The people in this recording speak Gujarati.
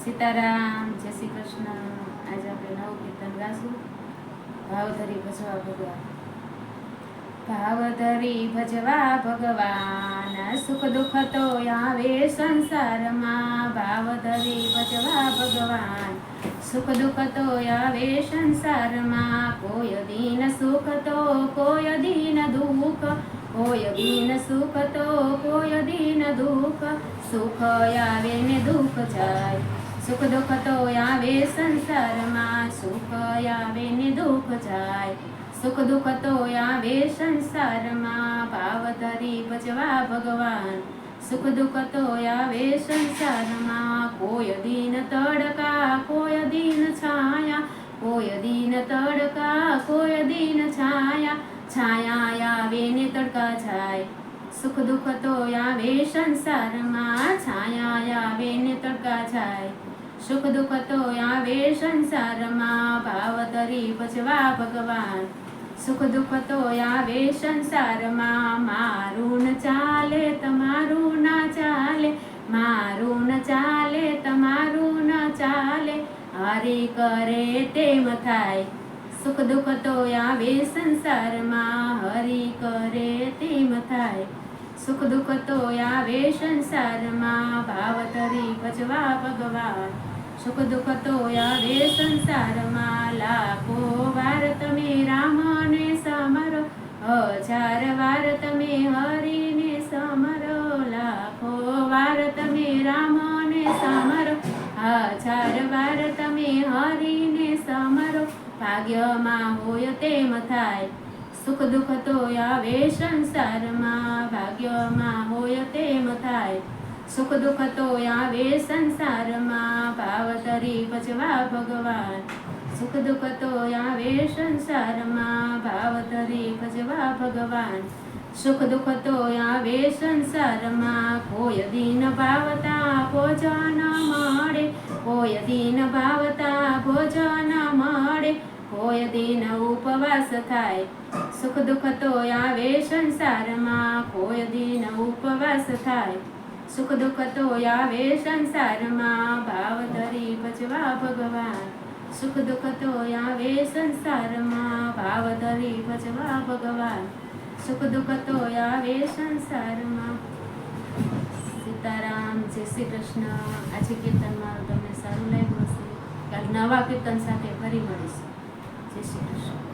સીતારામ, જય શ્રી કૃષ્ણ. આજે આપણે નવું કીર્તન ગાશું. ભાવધરી ભજવા ભગવાન. ભાવધરી ભજવા ભગવાન, સુખ દુઃખ તો આવે સંસારમાં. ભાવધરી ભજવા ભગવાન, સુખ દુઃખ તો આવે સંસારમાં. કોઈ દિન સુખ તો કોઈ દિન દુઃખ, કોઈ દિન સુખ તો કોઈ દિન દુઃખ. સુખ આવે ને દુઃખ જાય, સુખ દુઃખ તો આવે સંસારમાં. સુખ આવે ને દુઃખ જાય, સુખ દુઃખ તો આવે સંસારમાં. ભાવધરી ભજવા ભગવાન, સુખ દુઃખ તો આવે સંસારમાં. કોઈ દિન તડકા કોઈ દિન છાયા, કોઈ દિન તડકા કોઈ દિન છાયા. છાયા આવે ને તડકા જાય, સુખ દુઃખ તો આવે સંસારમાં. છાયા આવે ને તડકા જાય, સુખ દુઃખ તો આવે સંસારમાં. ભાવધરી ભજવા ભગવાન, સુખ દુઃખ તો આવે સંસારમાં. મારું ન ચાલે તમારું ના ચાલે, મારું ન ચાલે તમારું ન ચાલે. હરી કરે તેમ થાય, સુખ દુઃખ તો આવે સંસારમાં. હરી કરે તેમ થાય, સુખ દુઃખ તો આવે સંસારમાં. ભાવધરી ભજવા ભગવાન, સુખ દુઃખ તો આવે સંસારમાં. લાખો વાર તમે રામને સમરો, હજાર વાર તમે હરિને સમરો. લાખો વાર તમે રામને સમરો, હજાર વાર તમે હરિને સમરો. ભાગ્યમાં હોય તેમ થાય, સુખ દુઃખ તો આવે સંસારમાં. ભાગ્યમાં હોય તેમ થાય, સુખ દુઃખ તો આવે સંસારમાં. ભાવધરી ભજવા ભગવાન, સુખ દુઃખ તો આવે સંસારમાં. ભાવધરી ભજવા ભગવાન, સુખ દુઃખ તો આવે સંસારમાં. કોઈ દિન ભાવતા ભોજન મળે, કોઈ દિન ભાવતા ભોજન મળે. કોઈ દિન ઉપવાસ થાય, સુખ દુઃખ તો આવે સંસારમાં. કોઈ દિન ઉપવાસ થાય, સુખ દુઃખ તો આવે સંસારમાં. ભાવધરી ભજવા ભગવાન, સુખ દુઃખ તો આવે સંસારમાં. ભાવધરી ભજવા ભગવાન, સુખ દુઃખ તો આવે સંસારમાં. સીતારામ, જય શ્રી કૃષ્ણ. આજે કીર્તન મારું તમને સારું લાગ્યું હશે. કાલ નવા કીર્તન સાથે ફરી મળીશું. જય શ્રી કૃષ્ણ.